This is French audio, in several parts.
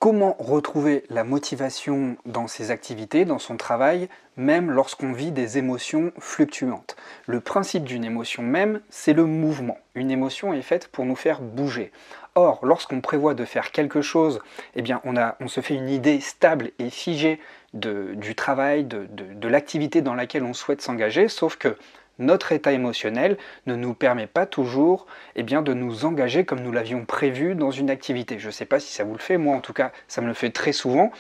Comment retrouver la motivation dans ses activités, dans son travail, même lorsqu'on vit des émotions fluctuantes? Le principe d'une émotion même, c'est le mouvement. Une émotion est faite pour nous faire bouger. Or, lorsqu'on prévoit de faire quelque chose, eh bien, on se fait une idée stable et figée du travail, de l'activité dans laquelle on souhaite s'engager, sauf que notre état émotionnel ne nous permet pas toujours de nous engager comme nous l'avions prévu dans une activité. Je ne sais pas si ça vous le fait, moi en tout cas ça me le fait très souvent.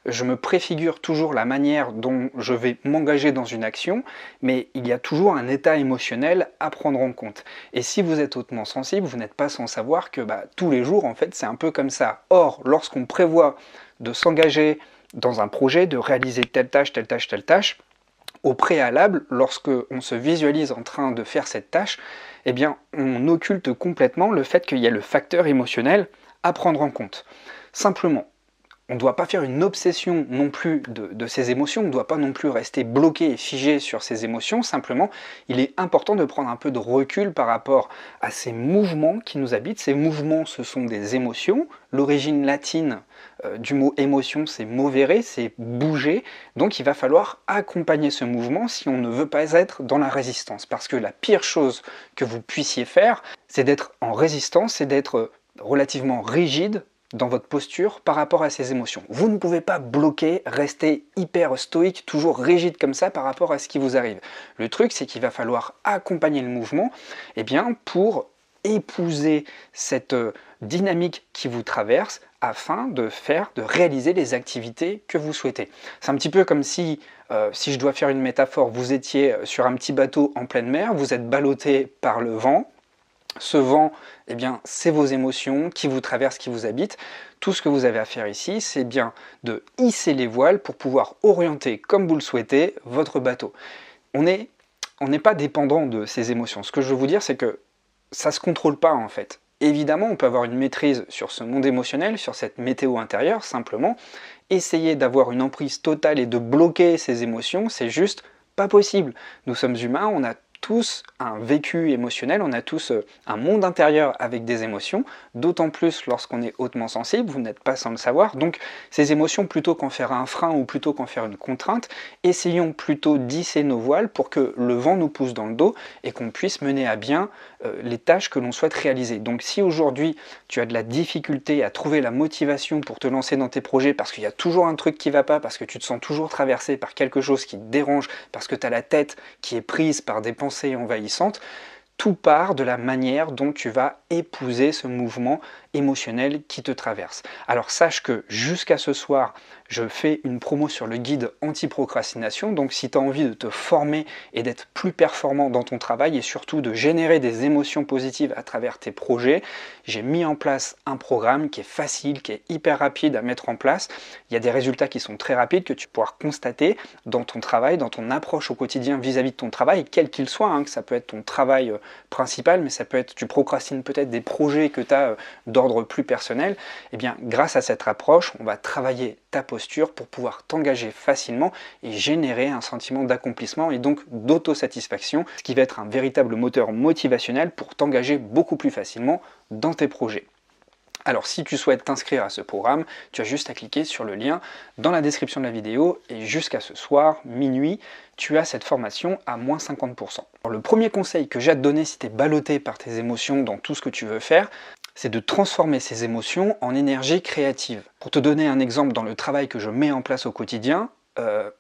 Je me préfigure toujours la manière dont je vais m'engager dans une action, mais il y a toujours un état émotionnel à prendre en compte. Et si vous êtes hautement sensible, vous n'êtes pas sans savoir que tous les jours en fait c'est un peu comme ça. Or, lorsqu'on prévoit de s'engager dans un projet, de réaliser telle tâche, telle tâche, telle tâche, au préalable, lorsque on se visualise en train de faire cette tâche, eh bien, on occulte complètement le fait qu'il y a le facteur émotionnel à prendre en compte. Simplement, on ne doit pas faire une obsession non plus de ces émotions, on ne doit pas non plus rester bloqué et figé sur ces émotions, simplement il est important de prendre un peu de recul par rapport à ces mouvements qui nous habitent. Ces mouvements, ce sont des émotions, l'origine latine du mot émotion, c'est movere, c'est bouger, donc il va falloir accompagner ce mouvement si on ne veut pas être dans la résistance, parce que la pire chose que vous puissiez faire, c'est d'être en résistance, c'est d'être relativement rigide dans votre posture par rapport à ces émotions. Vous ne pouvez pas bloquer, rester hyper stoïque, toujours rigide comme ça par rapport à ce qui vous arrive. Le truc, c'est qu'il va falloir accompagner le mouvement pour épouser cette dynamique qui vous traverse afin de réaliser les activités que vous souhaitez. C'est un petit peu comme si je dois faire une métaphore, vous étiez sur un petit bateau en pleine mer, vous êtes ballotté par le vent. Ce vent, c'est vos émotions qui vous traversent, qui vous habitent. Tout ce que vous avez à faire ici, c'est bien de hisser les voiles pour pouvoir orienter, comme vous le souhaitez, votre bateau. On n'est pas dépendant de ces émotions. Ce que je veux vous dire, c'est que ça ne se contrôle pas en fait. Évidemment, on peut avoir une maîtrise sur ce monde émotionnel, sur cette météo intérieure, simplement. Essayer d'avoir une emprise totale et de bloquer ces émotions, c'est juste pas possible. Nous sommes humains, on a tous un vécu émotionnel, on a tous un monde intérieur avec des émotions, d'autant plus lorsqu'on est hautement sensible, vous n'êtes pas sans le savoir, donc ces émotions, plutôt qu'en faire un frein ou plutôt qu'en faire une contrainte, essayons plutôt d'hisser nos voiles pour que le vent nous pousse dans le dos et qu'on puisse mener à bien les tâches que l'on souhaite réaliser. Donc si aujourd'hui tu as de la difficulté à trouver la motivation pour te lancer dans tes projets parce qu'il y a toujours un truc qui ne va pas, parce que tu te sens toujours traversé par quelque chose qui te dérange, parce que tu as la tête qui est prise par des pensées envahissantes, tout part de la manière dont tu vas épouser ce mouvement émotionnel qui te traverse. Alors sache que jusqu'à ce soir, je fais une promo sur le guide anti-procrastination, donc si tu as envie de te former et d'être plus performant dans ton travail et surtout de générer des émotions positives à travers tes projets, j'ai mis en place un programme qui est facile, qui est hyper rapide à mettre en place. Il y a des résultats qui sont très rapides que tu pourras constater dans ton travail, dans ton approche au quotidien vis-à-vis de ton travail, quel qu'il soit, que ça peut être ton travail principal, mais ça peut être, tu procrastines peut-être des projets que tu as d'ordre plus personnel. Et bien grâce à cette approche, on va travailler ta posture pour pouvoir t'engager facilement et générer un sentiment d'accomplissement et donc d'autosatisfaction, ce qui va être un véritable moteur motivationnel pour t'engager beaucoup plus facilement dans tes projets. Alors si tu souhaites t'inscrire à ce programme, tu as juste à cliquer sur le lien dans la description de la vidéo et jusqu'à ce soir, minuit, tu as cette formation à moins 50%. Alors, le premier conseil que j'ai à te donner si tu es ballotté par tes émotions dans tout ce que tu veux faire, c'est de transformer ces émotions en énergie créative. Pour te donner un exemple dans le travail que je mets en place au quotidien,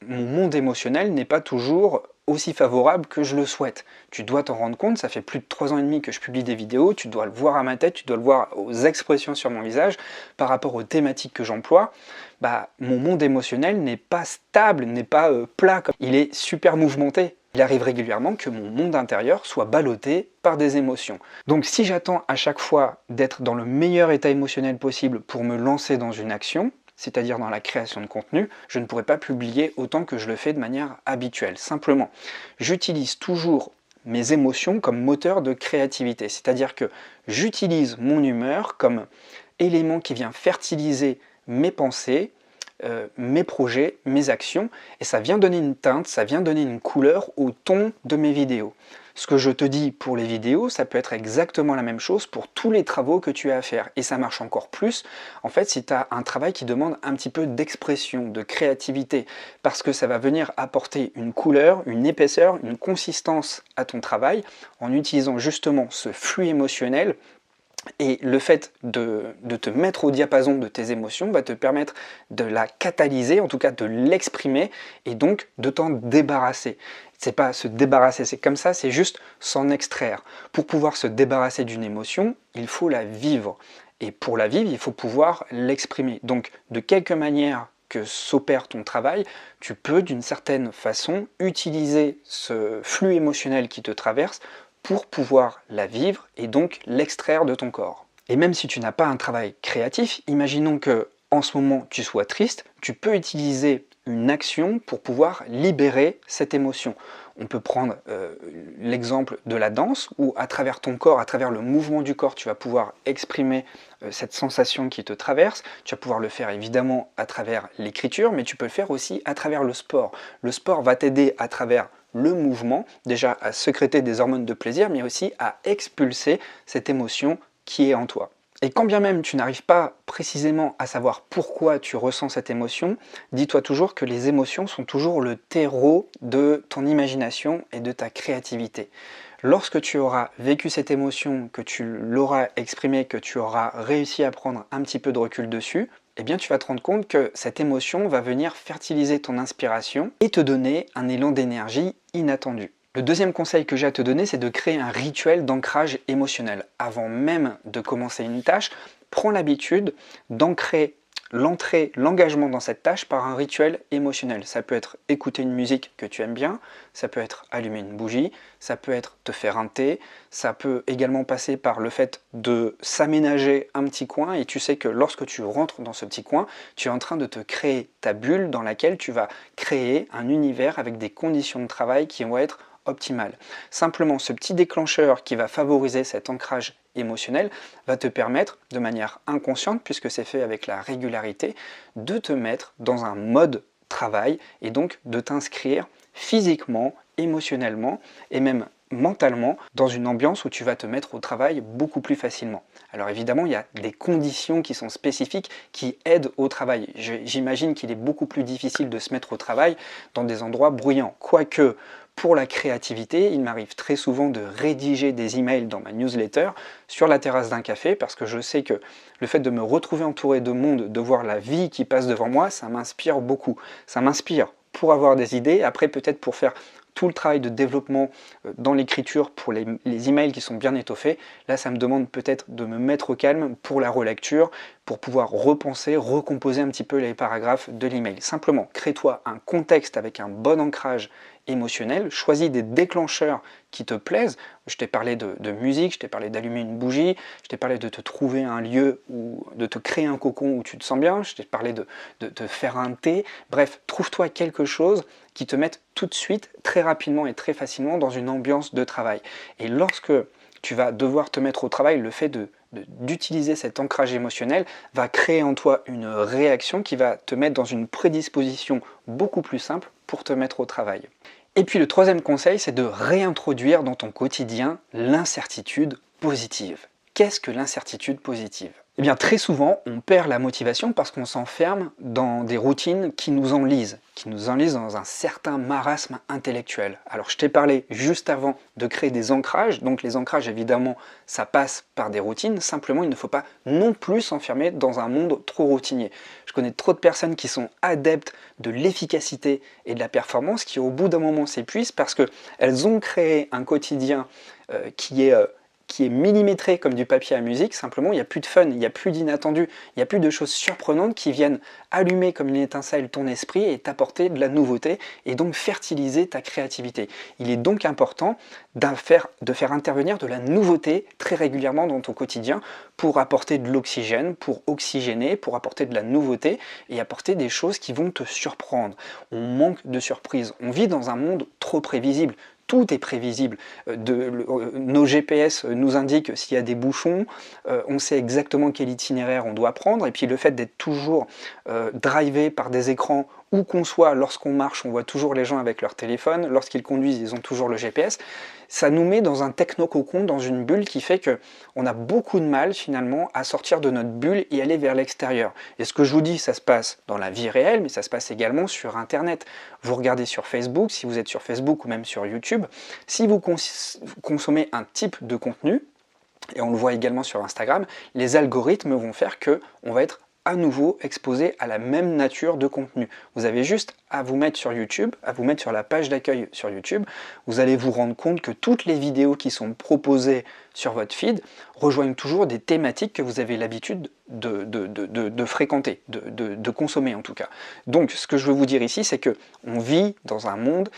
mon monde émotionnel n'est pas toujours aussi favorable que je le souhaite. Tu dois t'en rendre compte, ça fait plus de 3 ans et demi que je publie des vidéos, tu dois le voir à ma tête, tu dois le voir aux expressions sur mon visage, par rapport aux thématiques que j'emploie, mon monde émotionnel n'est pas stable, n'est pas plat, il est super mouvementé. Il arrive régulièrement que mon monde intérieur soit ballotté par des émotions. Donc si j'attends à chaque fois d'être dans le meilleur état émotionnel possible pour me lancer dans une action, c'est-à-dire dans la création de contenu, je ne pourrai pas publier autant que je le fais de manière habituelle. Simplement, j'utilise toujours mes émotions comme moteur de créativité, c'est-à-dire que j'utilise mon humeur comme élément qui vient fertiliser mes pensées, mes projets, mes actions, et ça vient donner une teinte, ça vient donner une couleur au ton de mes vidéos. Ce que je te dis pour les vidéos, ça peut être exactement la même chose pour tous les travaux que tu as à faire. Et ça marche encore plus, en fait, si tu as un travail qui demande un petit peu d'expression, de créativité, parce que ça va venir apporter une couleur, une épaisseur, une consistance à ton travail, en utilisant justement ce flux émotionnel. Et le fait de te mettre au diapason de tes émotions va te permettre de la catalyser, en tout cas de l'exprimer, et donc de t'en débarrasser. C'est pas se débarrasser, c'est comme ça, c'est juste s'en extraire. Pour pouvoir se débarrasser d'une émotion, il faut la vivre. Et pour la vivre, il faut pouvoir l'exprimer. Donc, de quelque manière que s'opère ton travail, tu peux d'une certaine façon utiliser ce flux émotionnel qui te traverse pour pouvoir la vivre et donc l'extraire de ton corps. Et même si tu n'as pas un travail créatif, imaginons que en ce moment tu sois triste, tu peux utiliser une action pour pouvoir libérer cette émotion. On peut prendre l'exemple de la danse, où à travers ton corps, à travers le mouvement du corps, tu vas pouvoir exprimer cette sensation qui te traverse. Tu vas pouvoir le faire évidemment à travers l'écriture, mais tu peux le faire aussi à travers le sport. Le sport va t'aider à travers le mouvement, déjà à sécréter des hormones de plaisir, mais aussi à expulser cette émotion qui est en toi. Et quand bien même tu n'arrives pas précisément à savoir pourquoi tu ressens cette émotion, dis-toi toujours que les émotions sont toujours le terreau de ton imagination et de ta créativité. Lorsque tu auras vécu cette émotion, que tu l'auras exprimée, que tu auras réussi à prendre un petit peu de recul dessus, eh bien tu vas te rendre compte que cette émotion va venir fertiliser ton inspiration et te donner un élan d'énergie inattendu. Le deuxième conseil que j'ai à te donner, c'est de créer un rituel d'ancrage émotionnel. Avant même de commencer une tâche, prends l'habitude d'ancrer l'entrée, l'engagement dans cette tâche par un rituel émotionnel. Ça peut être écouter une musique que tu aimes bien, ça peut être allumer une bougie, ça peut être te faire un thé, ça peut également passer par le fait de s'aménager un petit coin et tu sais que lorsque tu rentres dans ce petit coin, tu es en train de te créer ta bulle dans laquelle tu vas créer un univers avec des conditions de travail qui vont être optimales. Simplement, ce petit déclencheur qui va favoriser cet ancrage émotionnel va te permettre, de manière inconsciente, puisque c'est fait avec la régularité, de te mettre dans un mode travail et donc de t'inscrire physiquement, émotionnellement et même mentalement dans une ambiance où tu vas te mettre au travail beaucoup plus facilement. Alors évidemment, il y a des conditions qui sont spécifiques qui aident au travail. J'imagine qu'il est beaucoup plus difficile de se mettre au travail dans des endroits bruyants. Quoique, pour la créativité, il m'arrive très souvent de rédiger des emails dans ma newsletter sur la terrasse d'un café parce que je sais que le fait de me retrouver entouré de monde, de voir la vie qui passe devant moi, ça m'inspire beaucoup. Ça m'inspire pour avoir des idées, après peut-être pour faire tout le travail de développement dans l'écriture pour les emails qui sont bien étoffés. Là, ça me demande peut-être de me mettre au calme pour la relecture, pour pouvoir repenser, recomposer un petit peu les paragraphes de l'email. Simplement, crée-toi un contexte avec un bon ancrage émotionnel, choisis des déclencheurs qui te plaisent. Je t'ai parlé de musique, je t'ai parlé d'allumer une bougie, je t'ai parlé de te trouver un lieu ou de te créer un cocon où tu te sens bien, je t'ai parlé de te faire un thé. Bref, trouve-toi quelque chose qui te mette tout de suite, très rapidement et très facilement dans une ambiance de travail. Et lorsque tu vas devoir te mettre au travail, le fait d'utiliser cet ancrage émotionnel va créer en toi une réaction qui va te mettre dans une prédisposition beaucoup plus simple pour te mettre au travail. Et puis le troisième conseil, c'est de réintroduire dans ton quotidien l'incertitude positive. Qu'est-ce que l'incertitude positive ? Eh bien très souvent, on perd la motivation parce qu'on s'enferme dans des routines qui nous enlisent dans un certain marasme intellectuel. Alors je t'ai parlé juste avant de créer des ancrages, donc les ancrages évidemment ça passe par des routines, simplement il ne faut pas non plus s'enfermer dans un monde trop routinier. Je connais trop de personnes qui sont adeptes de l'efficacité et de la performance qui au bout d'un moment s'épuisent parce qu'elles ont créé un quotidien qui est millimétré comme du papier à musique, simplement il n'y a plus de fun, il n'y a plus d'inattendu, il n'y a plus de choses surprenantes qui viennent allumer comme une étincelle ton esprit et t'apporter de la nouveauté et donc fertiliser ta créativité. Il est donc important de faire intervenir de la nouveauté très régulièrement dans ton quotidien pour apporter de l'oxygène, pour oxygéner, pour apporter de la nouveauté et apporter des choses qui vont te surprendre. On manque de surprises, on vit dans un monde trop prévisible. Tout est prévisible. Nos GPS nous indiquent s'il y a des bouchons, on sait exactement quel itinéraire on doit prendre, et puis le fait d'être toujours drivé par des écrans Où qu'on soit, lorsqu'on marche, on voit toujours les gens avec leur téléphone, lorsqu'ils conduisent, ils ont toujours le GPS. Ça nous met dans un techno-cocon, dans une bulle qui fait qu'on a beaucoup de mal finalement à sortir de notre bulle et aller vers l'extérieur. Et ce que je vous dis, ça se passe dans la vie réelle, mais ça se passe également sur Internet. Vous regardez sur Facebook, si vous êtes sur Facebook ou même sur YouTube, si vous consommez un type de contenu, et on le voit également sur Instagram, les algorithmes vont faire qu'on va être à nouveau exposé à la même nature de contenu. Vous avez juste à vous mettre sur YouTube, à vous mettre sur la page d'accueil sur YouTube, vous allez vous rendre compte que toutes les vidéos qui sont proposées sur votre feed rejoignent toujours des thématiques que vous avez l'habitude de fréquenter, de consommer en tout cas. Donc ce que je veux vous dire ici, c'est qu'on vit dans un monde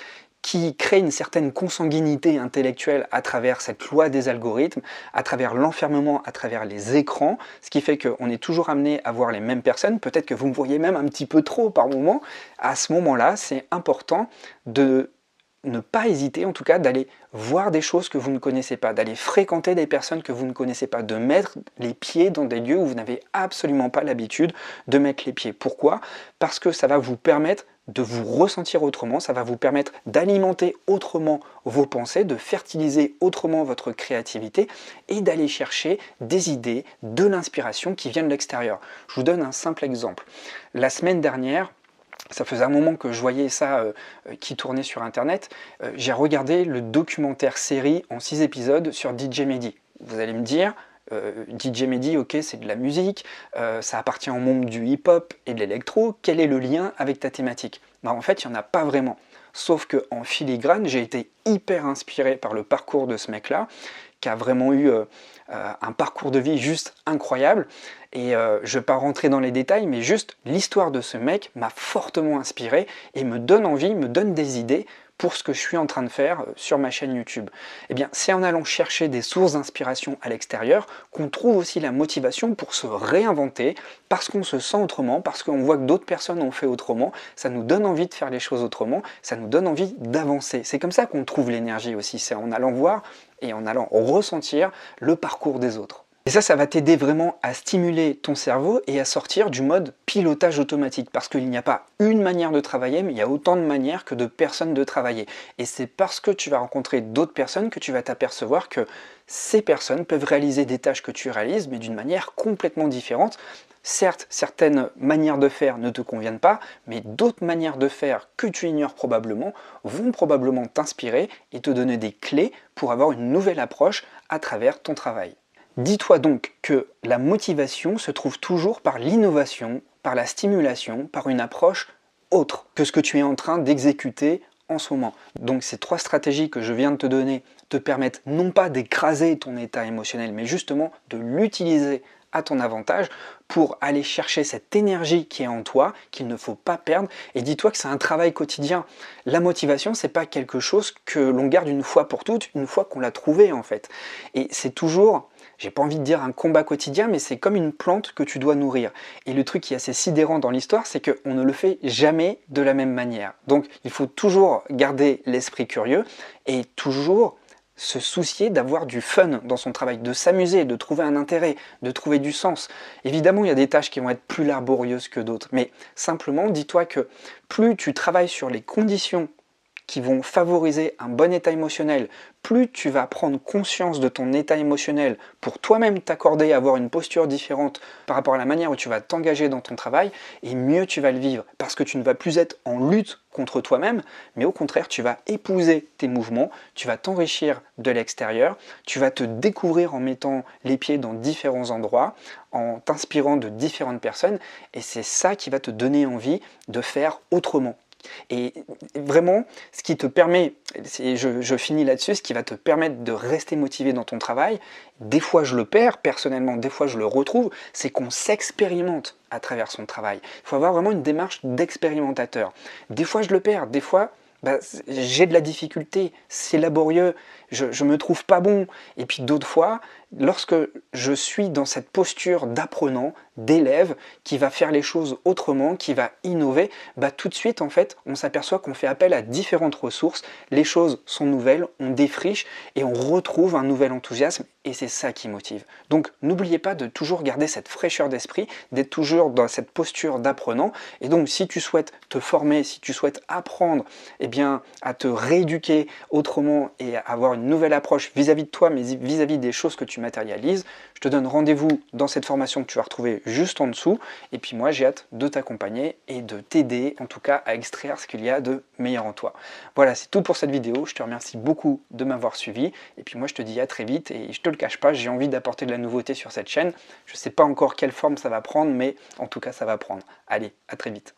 qui crée une certaine consanguinité intellectuelle à travers cette loi des algorithmes, à travers l'enfermement, à travers les écrans, ce qui fait qu'on est toujours amené à voir les mêmes personnes, peut-être que vous me voyez même un petit peu trop par moment. À ce moment-là, c'est important de ne pas hésiter, en tout cas, d'aller voir des choses que vous ne connaissez pas, d'aller fréquenter des personnes que vous ne connaissez pas, de mettre les pieds dans des lieux où vous n'avez absolument pas l'habitude de mettre les pieds. Pourquoi? Parce que ça va vous permettre de vous ressentir autrement, ça va vous permettre d'alimenter autrement vos pensées, de fertiliser autrement votre créativité et d'aller chercher des idées, de l'inspiration qui vient de l'extérieur. Je vous donne un simple exemple. La semaine dernière, ça faisait un moment que je voyais ça qui tournait sur Internet, j'ai regardé le documentaire série en 6 épisodes sur DJ Mehdi. Vous allez me dire, DJ Mehdi, ok, c'est de la musique, ça appartient au monde du hip-hop et de l'électro, quel est le lien avec ta thématique? Ben, en fait, il n'y en a pas vraiment. Sauf qu'en filigrane, j'ai été hyper inspiré par le parcours de ce mec-là, qui a vraiment eu un parcours de vie juste incroyable. Et je ne vais pas rentrer dans les détails, mais juste l'histoire de ce mec m'a fortement inspiré et me donne envie, me donne des idées pour ce que je suis en train de faire sur ma chaîne YouTube. Eh bien, c'est en allant chercher des sources d'inspiration à l'extérieur qu'on trouve aussi la motivation pour se réinventer, parce qu'on se sent autrement, parce qu'on voit que d'autres personnes ont fait autrement, ça nous donne envie de faire les choses autrement, ça nous donne envie d'avancer. C'est comme ça qu'on trouve l'énergie aussi, c'est en allant voir et en allant ressentir le parcours des autres. Et ça va t'aider vraiment à stimuler ton cerveau et à sortir du mode pilotage automatique. Parce qu'il n'y a pas une manière de travailler, mais il y a autant de manières que de personnes de travailler. Et c'est parce que tu vas rencontrer d'autres personnes que tu vas t'apercevoir que ces personnes peuvent réaliser des tâches que tu réalises, mais d'une manière complètement différente. Certes, certaines manières de faire ne te conviennent pas, mais d'autres manières de faire que tu ignores probablement vont probablement t'inspirer et te donner des clés pour avoir une nouvelle approche à travers ton travail. Dis-toi donc que la motivation se trouve toujours par l'innovation, par la stimulation, par une approche autre que ce que tu es en train d'exécuter en ce moment. Donc ces 3 stratégies que je viens de te donner te permettent non pas d'écraser ton état émotionnel, mais justement de l'utiliser à ton avantage pour aller chercher cette énergie qui est en toi, qu'il ne faut pas perdre. Et dis-toi que c'est un travail quotidien. La motivation, c'est pas quelque chose que l'on garde une fois pour toutes, une fois qu'on l'a trouvé en fait. Et c'est toujours, j'ai pas envie de dire un combat quotidien, mais c'est comme une plante que tu dois nourrir. Et le truc qui est assez sidérant dans l'histoire, c'est qu'on ne le fait jamais de la même manière. Donc il faut toujours garder l'esprit curieux et toujours se soucier d'avoir du fun dans son travail, de s'amuser, de trouver un intérêt, de trouver du sens. Évidemment, il y a des tâches qui vont être plus laborieuses que d'autres, mais simplement, dis-toi que plus tu travailles sur les conditions qui vont favoriser un bon état émotionnel, plus tu vas prendre conscience de ton état émotionnel pour toi-même t'accorder à avoir une posture différente par rapport à la manière où tu vas t'engager dans ton travail, et mieux tu vas le vivre, parce que tu ne vas plus être en lutte contre toi-même, mais au contraire, tu vas épouser tes mouvements, tu vas t'enrichir de l'extérieur, tu vas te découvrir en mettant les pieds dans différents endroits, en t'inspirant de différentes personnes, et c'est ça qui va te donner envie de faire autrement. Et vraiment, ce qui te permet, je finis là-dessus, ce qui va te permettre de rester motivé dans ton travail, des fois je le perds personnellement, des fois je le retrouve, c'est qu'on s'expérimente à travers son travail. Il faut avoir vraiment une démarche d'expérimentateur. Des fois je le perds, des fois j'ai de la difficulté, c'est laborieux, je me trouve pas bon. Et puis d'autres fois, Lorsque je suis dans cette posture d'apprenant, d'élève, qui va faire les choses autrement, qui va innover, bah tout de suite en fait on s'aperçoit qu'on fait appel à différentes ressources, les choses sont nouvelles, on défriche et on retrouve un nouvel enthousiasme et c'est ça qui motive. Donc n'oubliez pas de toujours garder cette fraîcheur d'esprit, d'être toujours dans cette posture d'apprenant et donc si tu souhaites te former, si tu souhaites apprendre eh bien, à te rééduquer autrement et avoir une nouvelle approche vis-à-vis de toi mais vis-à-vis des choses que tu matérialises, je te donne rendez-vous dans cette formation que tu vas retrouver juste en dessous et puis moi j'ai hâte de t'accompagner et de t'aider en tout cas à extraire ce qu'il y a de meilleur en toi. Voilà, c'est tout pour cette vidéo, je te remercie beaucoup de m'avoir suivi et puis moi je te dis à très vite et je te le cache pas, j'ai envie d'apporter de la nouveauté sur cette chaîne. Je ne sais pas encore quelle forme ça va prendre mais en tout cas ça va prendre. Allez, à très vite.